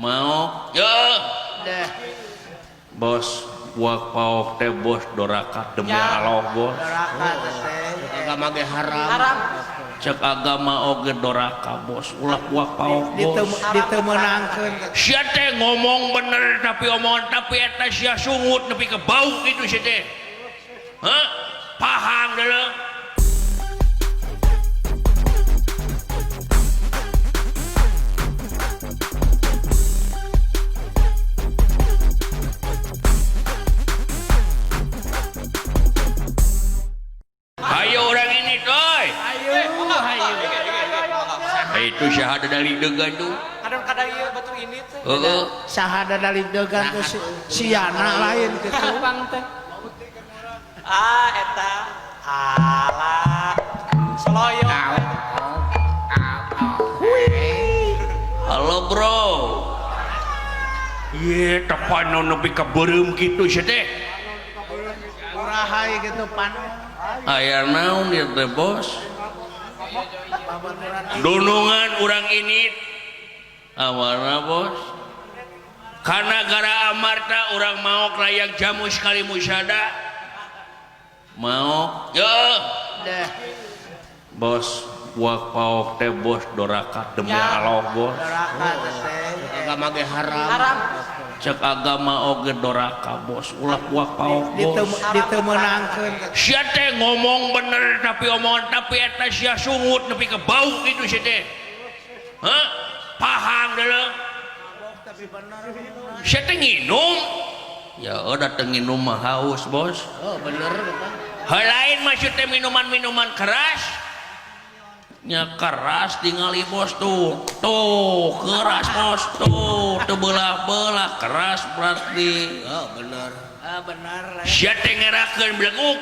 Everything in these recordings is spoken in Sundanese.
mau deh bos buak paok teh bos doraka demi Allah bos doraka teh agama ge haram cek agama oge doraka bos ulah buak paok bos ditemenangkeun sia teh ngomong bener tapi omongan tapi eta sia sungut nepi ke bau kitu sia teh hah paham deuleu. Ayo orang ini coy. ayo Itu syahadat dari degan tuh. kadang kada ieu batu ini teh sahada dari degan tuh siana lain gitu bang teh eta alah soloyo Halo bro. Iya tepan nepi ka beureum kitu sia teh. urahai gitu pan Aya naon ieu teh bos? Dunungan urang ini awarna bos. Karena gara amarta urang mau layang jamu sekali musyada. Mau? deh Bos buak paok teh bos doraka demi Allah bos. doraka teh agama ge haram Cek agama oge doraka bos ulah buak paok bos. ditemenangkeun Sia teh ngomong bener tapi omongan tapi eta sia sungut nepi ke bau kitu sia teh. Hah? Paham deuleu. tapi bener Sia teh nginum. Ya udah teh nginum mah haus bos. oh bener Hal lain maksud teh minuman-minuman keras. Nya keras tingali bos tuh. Tuh keras bos tuh. Teu belah-belah keras berarti. oh bener bener lah Sia teh ngerakeun beleguk.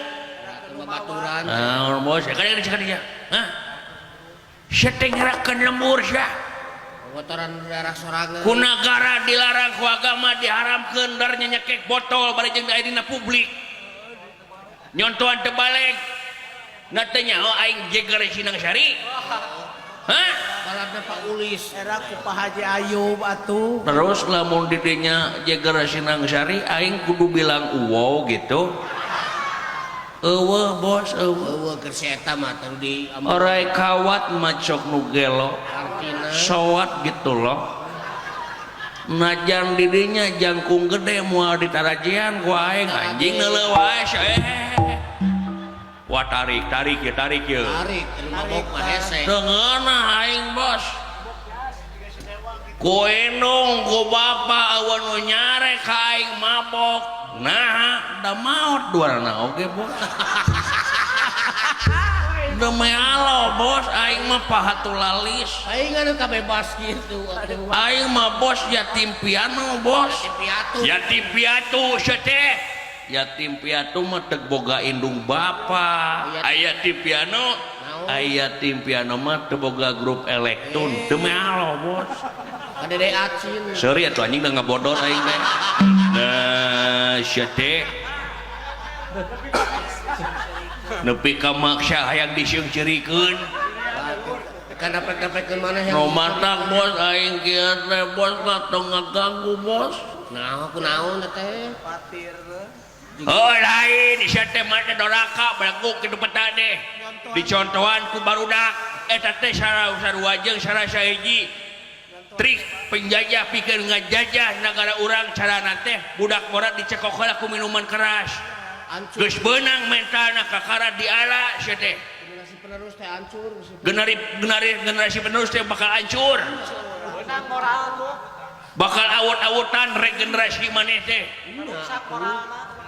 babaturan Nah, bos, kadang cek dia. Hah? Sia teh ngerakeun lembur sia. kotoran daerah sorangan Ku nagara dilarang ku agama diharamkeun dar nyekek botol bari jeung aya dina publik. Nyontohan teu balik. Na teh nyaho aing jeger Sinang Sari. Hah? baladna Pak Ulis era ku Pak Haji Ayub atuh Terus lamun di dinya jeger Sinang Sari aing kudu bilang uwo gitu. Eueuh bos, eueuh. eueuh keur si eta mah teu di Orai kawat macok nu gelo. artina Sowat gitu loh. Najan didinya jangkung gede moal ditarajian ku aing anjing neuleuh wae wah tarik ya tarik teu mabok mah hese Dengeuna aing bos. Ku indung ku bapa awan nu nyare ka aing mabok. Nah, da maot duarna oge bos. Demi Allah bos, aing mah pahatul lalis. aing anu kabebas kitu atuh Aing mah bos yatim piatu bos. piatu Yatim piatu teh. Yatim piatu mah teu boga indung bapa. Aya yatim piano, aya yatim piano mah teu boga grup elektron. Demi Allah bos. kadede acin Sorry atuh anjing da ngabodor aing teh. Nah, sia teh. Nepi ka maksa hayang diseungceurikeun. kan dapat mana yang Nu matak bos aing kieu teh bos tong ngaganggu bos. nah aku naon teh patir Oh lain sia teh mah doraka belenguk kitu peta deh. Dicontohan ku barudak eta teh sarua jeung sarasa hiji trik penjajah pikeun ngajajah negara urang carana teh budak borat dicekok heula ku minuman keras. hancur Geus beunang mentalna kakara diala sia teh. generasi penerus teh hancur Generasi penerus teh bakal hancur. benang moral tuh Bakal awut-awutan regenerasi maneh teh. rusak moralna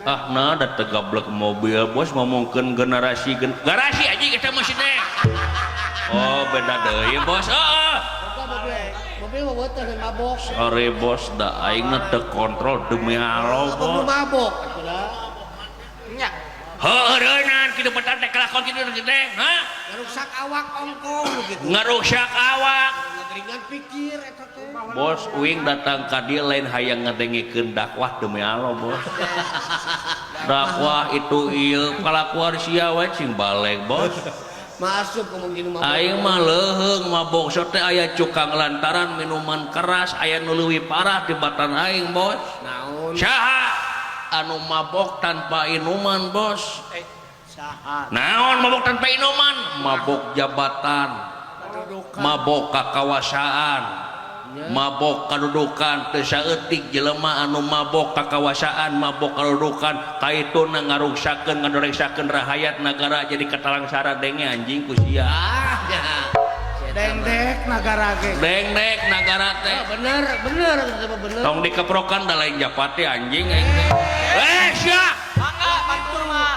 Ah nah da teu gablek mobil bos ngomongkeun garasi aja kita masih teh. Oh beda deui bos. Heeh. mobil bawa teh mabok Sorry bos da aing teu kontrol demi Allah aku bos. mabok atuh nya Heureunan kitu petan teh kelakon kitu teh. Hah? ngarusak awak ongkong gitu Ngarusak awak. ngeringan pikir eta teh Bos uing datang ka dieu lain hayang ngadengikeun dakwah demi Allah bos. Dakwah itu ieu kalakuan sia we cing balek bos. Masuk kemungkinan mabok. Aing mah leheung mabok sote aya cukang lantaran minuman keras aya nu leuwih parah tibatan aing bos. Naon? Saha anu mabok tanpa inuman bos? Saha? Naon mabok tanpa inuman? Mabok jabatan, mabok kakawasaan, mabok kadudukan. Teu saeutik jelema anu mabok kakawasaan, mabok kadudukan kaituna ngaruksakeun ngadoreksakeun rahayat nagara jadi katalangsara denge anjing ku sia. Dengdek negara ge. Dengdek nagara teh. Bener, bener, bener. Tong dikeprokan da lain japati anjing aing teh. Sia. Mangga batur mah.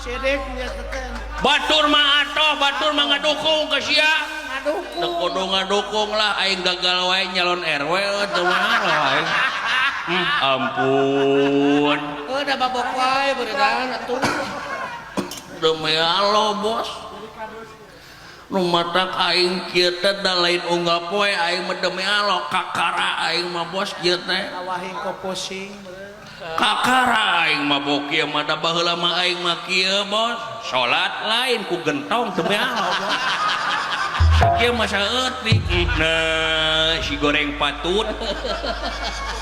Sedek nya teh. Batur mah atoh, batur mah ngadukung ke sia. Ngadukung. Teu kudu ngadukung lah aing gagal wae nyalon RW teu mah aing. Ampun. Da mabok wae beredan atuh. Demi Allah bos. Nu matak aing kieu teh da lain unggal poe aing mah demi Allah kakara aing mah bos kieu teh. Awahing ko pusing. Kakara aing mah bok kieu mah da baheula mah aing mah kieu bos. Salat lain ku gentong demi Allah bos. Sakieu mah saeutik. Nah, si goreng patut.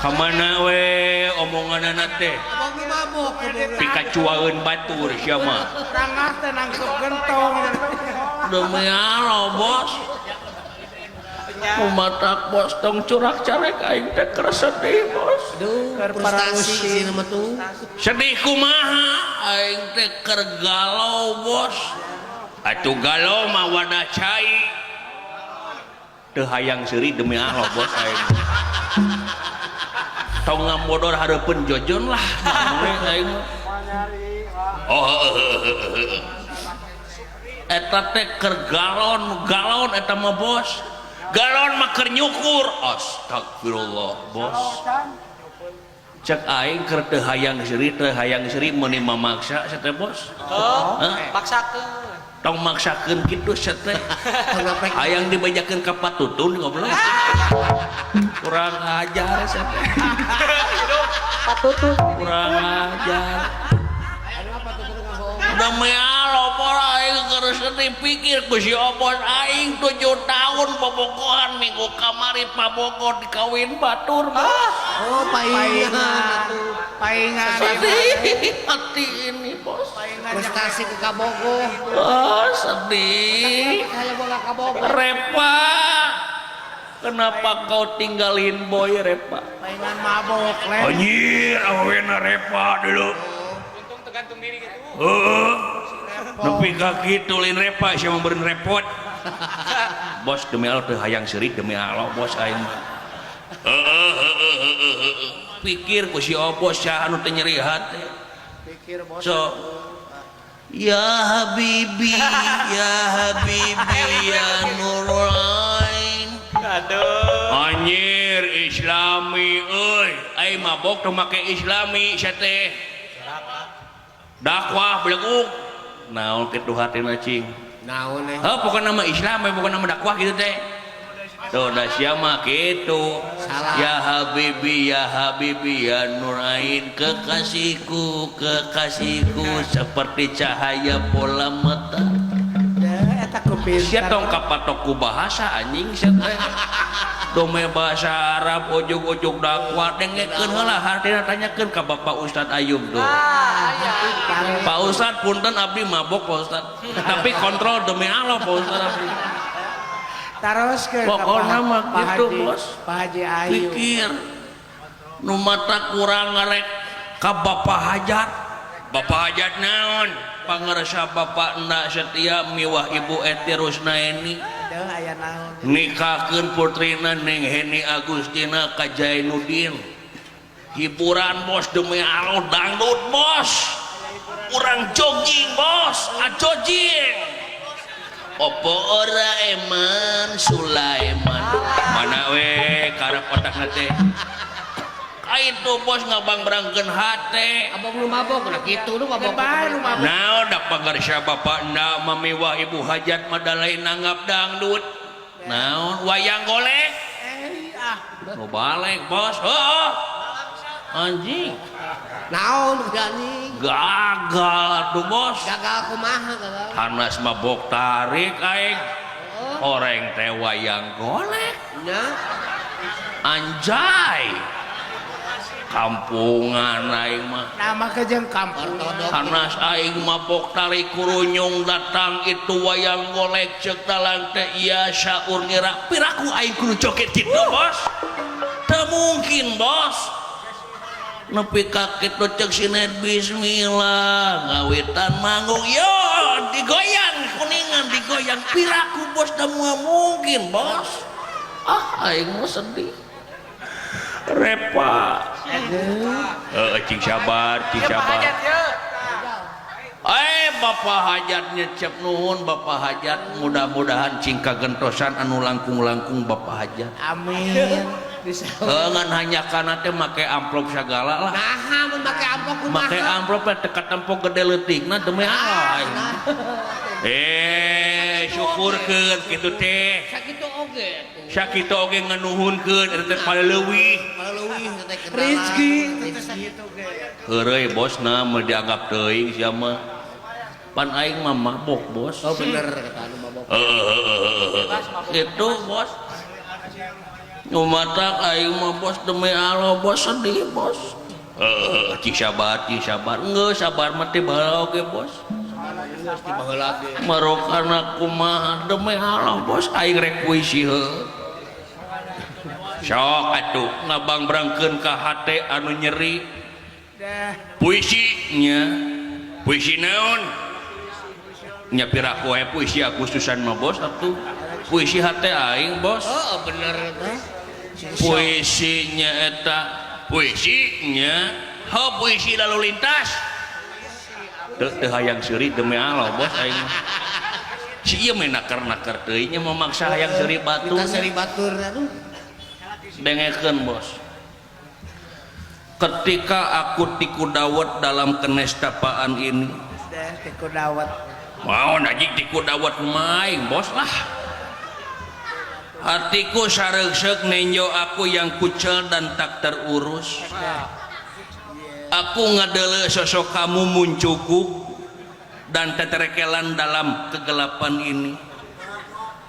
Kamana we omonganana teh? Abang nu mabok kemudian. Pikacuaeun batur sia mah. Rangah teh nangkep gentong. Demi Allah bos. Kumatak bos tong curak carek aing teh keur sedih bos. Aduh, frustasi sih nama tuh. Sedih kumaha aing teh keur galau bos. Atuh galau mah wadah cai. Teu hayang seuri demi Allah bos aing. Tong ngamodor hareupeun jojon lah. Aing mah. Oh. Eta teh keur galon eta mah bos. Galon mah keur nyukur. Astagfirullah bos. Cek aing keur teu hayang seuri meuni mamaksa sa teh bos. Paksakeun. Tong maksakeun kitu sa teh. Hayang dibajakeun ka patutun goblok. Kurang ajar sa teh. Patutun. Kurang ajar. Demi Allah pola aing keur sedih pikir ku si obos aing 7 tahun bobogohan minggu kamari pabogo dikawin batur mah. Oh, paingan. Paingan. Sedih hati ini bos. Frustasi ke Kabogo. Oh sedih. Saya bola Kabogo. Repa, kenapa kau tinggalin boy Repa? Paingan mabok le. Anjir, awena Repa dulu. Untung tergantung diri gitu. Nepi ka kitu lin Repa sia membeureun repot. Bos demi Allah teu hayang seuri demi Allah bos aing mah. Pikir ku si obos sia anu teu nyeri hati. Pikir bos. So ya habibi ya habibi ya nurul ain. Aduh. Anjir islami euy aing mabok teu make islami sia teh. Dakwah beleguk. Naon kitu hatina cing. Naon eh. Bukan nama Islam, bukan nama dakwah gitu teh. Tuh da sia mah kitu. Salah. Ya habibi ya nurain kekasihku seperti cahaya bola mata. Eta kupintar. Sia tong kapatok ku bahasa anjing sia teh. Dome bahasa Arab ujug-ujug dakwah dengekeun heula hartina tanyakeun ka Bapak Ustad Ayub tuh. Pak Ustad punten abdi mabok Pak Ustad. Tapi kontrol demi Allah Pak Ustad abdi. Terus ke Pokokna mah gitu bos. Pak Haji Ayu. Pikir nu mata kurang ngarek ka Bapak Hajat. Bapak Hajat naon? Pangaresa Bapak Enda Setia miwah Ibu Eti Rusnaini. Deuh aya naon. Nikahkeun putrina Neng Heni Agustina ka Jainuddin. Hiburan bos demi Allah dangdut bos. Urang jogging bos, ajojing. Opo ora eman Sulaiman. Mana we karep otakna teh. Itu bos ngabang berangkeun hate. Abang lu mabok lah gitu lu mabok. Bae lu mabok. Naon da pangarsa Bapak Enda mamiwah Ibu Hajat madalain nanggap dangdut. Naon wayang golek. Ah, Nu balik bos. Heuh. anjing Naon anjing? gagal tuh bos Gagal kumaha gagal. hanas mabok tarik aing orang teh wayang golek Nya. anjay kampungan aing mah Nama kejeng kampung. Ortodok. hanas aing mabok tarik kurunyung datang itu wayang golek cek dalang teh iya syaur ngira piraku aing kudu joget kitu bos teu mungkin bos nepi kakit do cek sinet bismillah ngawitan manggung yo digoyang kuningan digoyang piraku bos teu mungkin bos aing mah sedih repa cing sabar Hajat ya. bapak hajatnya cek nuhun bapak hajat mudah-mudahan cing kagentosan anu langkung-langkung bapak hajat Amin. Bisa. ngan hanya karena teh make amplop segala lah Nah, mun make amplop kumaha? make amplop teh teka tempo gede leutikna demi Allah syukurkeun kitu teh Sakitu oge. sakitu oge nganuhunkeun eta teh paleuwih Paleuwih teh kenalan. Rizki. heureuy bosna mah dianggap teuing sia mah pan aing mah mabok bos Oh bener kata anu mabok. itu bos nyumatak aing mah bos demi Allah bos sedih bos cing sabar geus sabar mah teh baheula oge bos Geus di baheula ge. marokana kumaha demi Allah bos aing rek puisi heuh sok atuh ngabangbrangkeun ka hate anu nyeri puisinya puisi naon nya piraku we puisi Agustusan mah bos atuh puisi hate aing bos Oh bener teh. puisinya eta puisinya puisi lalu lintas teu hayang seuri demi Allah bos aing si ieu mah nakar-nakar teuing nya memaksa hayang seuri batur Kita seri batur aduh. dengekeun bos ketika aku tikudawat dalam kenestapaan ini Tiku dawat. mau najik tikudawat maing bos lah hatiku saregsek nenjo aku yang kucel dan tak terurus aku ngadele sosok kamu muncuguk dan teterekelan dalam kegelapan ini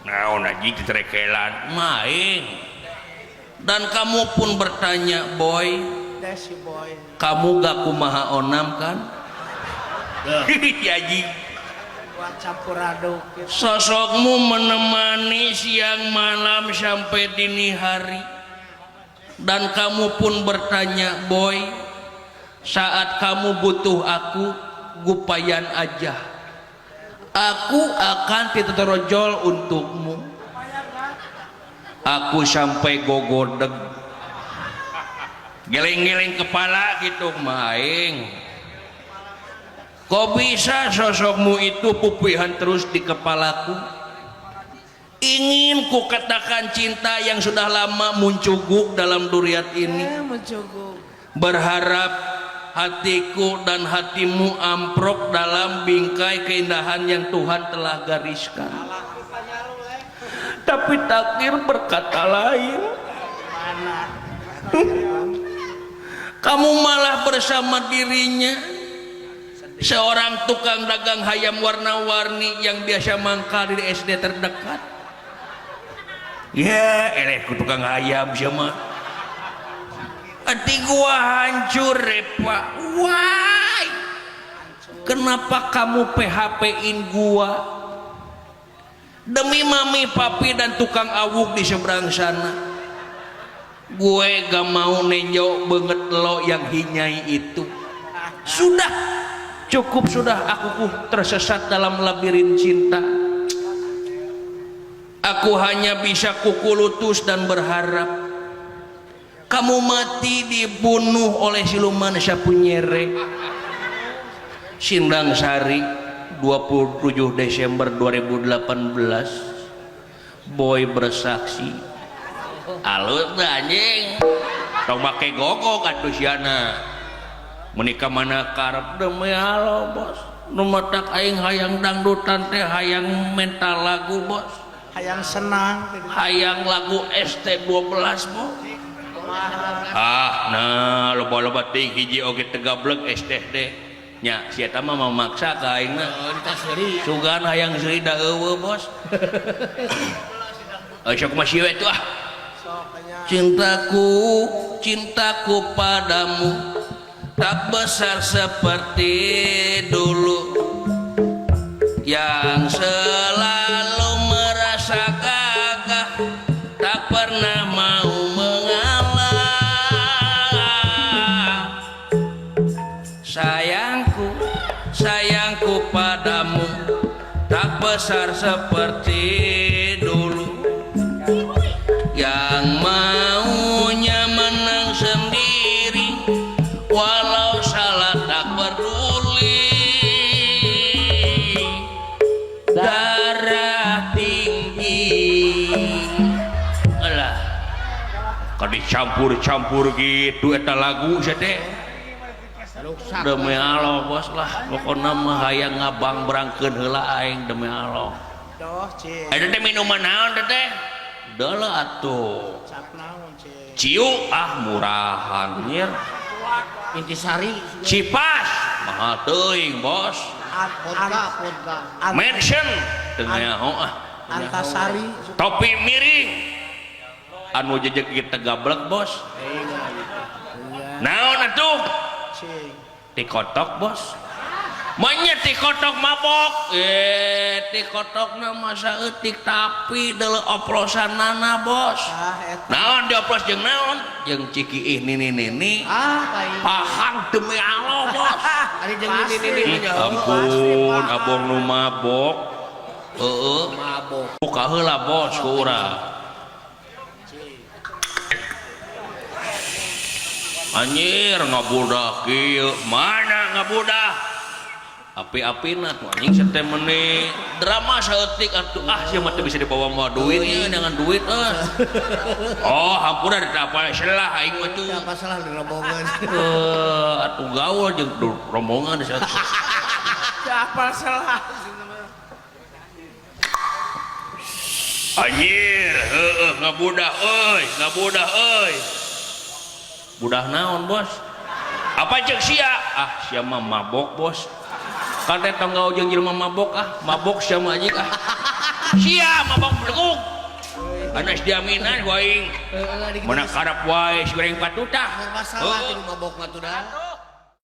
nah najik teterekelan maing dan kamu pun bertanya boy Si boy. kamu gak kumaha onam kan yaji Buat campur aduk. sosokmu menemani siang malam sampai dini hari dan kamu pun bertanya boy saat kamu butuh aku gupayan aja aku akan titerojol untukmu aku sampai gogodeg geleng-geleng kepala gitu maing kok bisa sosokmu itu pupihan terus di kepalaku ingin ku katakan cinta yang sudah lama muncuguk dalam duriat ini Mencukup. berharap hatiku dan hatimu amprok dalam bingkai keindahan yang Tuhan telah gariskan tapi takdir berkata lain kamu malah bersama dirinya seorang tukang dagang hayam warna-warni yang biasa mangkal di SD terdekat ya ku tukang hayam sama hati gua hancur repa why kenapa kamu PHP-in gua demi mami papi dan tukang awuk di seberang sana gue gak mau nenjok banget lo yang hinyai itu sudah cukup sudah aku tersesat dalam labirin cinta aku hanya bisa kukulutus dan berharap kamu mati dibunuh oleh siluman Sapunyere Sindang Sari 27 Desember 2018 boy bersaksi alus anjing tong make gogok atuh siana menikah mana karep demi Allah bos nu matak aing hayang dangdutan teh hayang mental lagu bos Hayang senang. hayang lagu ST12 bos nah loba-loba ting hiji oge tegablek STD nya si eta mah memaksa ka aing mah sugan hayang seuri da eueuh bos sok masih we tuh cintaku padamu tak besar seperti dulu yang selalu merasa gagah tak pernah mau mengalah sayangku padamu tak besar seperti dulu yang maunya menang sendiri walau salah tak peduli darah tinggi alah kalau dicampur-campur gitu eta lagu teh demi Allah bos lah pokoknya mah hayang ngabang berangkeun heula aing demi Allah Doh, cing. ada teh minuman naon teh da lah atuh Cap naon, cing. ciu murahan nyir Intisari cipas mahal teuing bos vodka mention tengah Antasari. topi miring anu jejeg kita gablek bos naon atuh Cing. tikotok bos manya tikotok mabok tikotok nama saeutik tapi dele oplosan nana bos Eta. naon dioplos jeung naon jeung ciki nini paling pahang demi Allah bos ari jeung ini ampun abong nu mabok mabok buka heula bos ku urang anjir ngabudak kieu mana ngabudak api-apina tuh anjing sete menit drama saeutik atuh sia mah teu bisa dibawa duit ieu dengan duit oh hampura ditapal selah aing mah tuh apa salah di rombongan atuh gaul jeung rombongan di satu Apa salah? anjir ngabudah euy budah naon bos apa jeung sia sia mah mabok bos kan teh tanggal jeung jelema mabok mabok sia mah anjing sia mabok bleguk anas diaminan waing mana karap wae si goreng patutah masalah di mabok mah tuh dah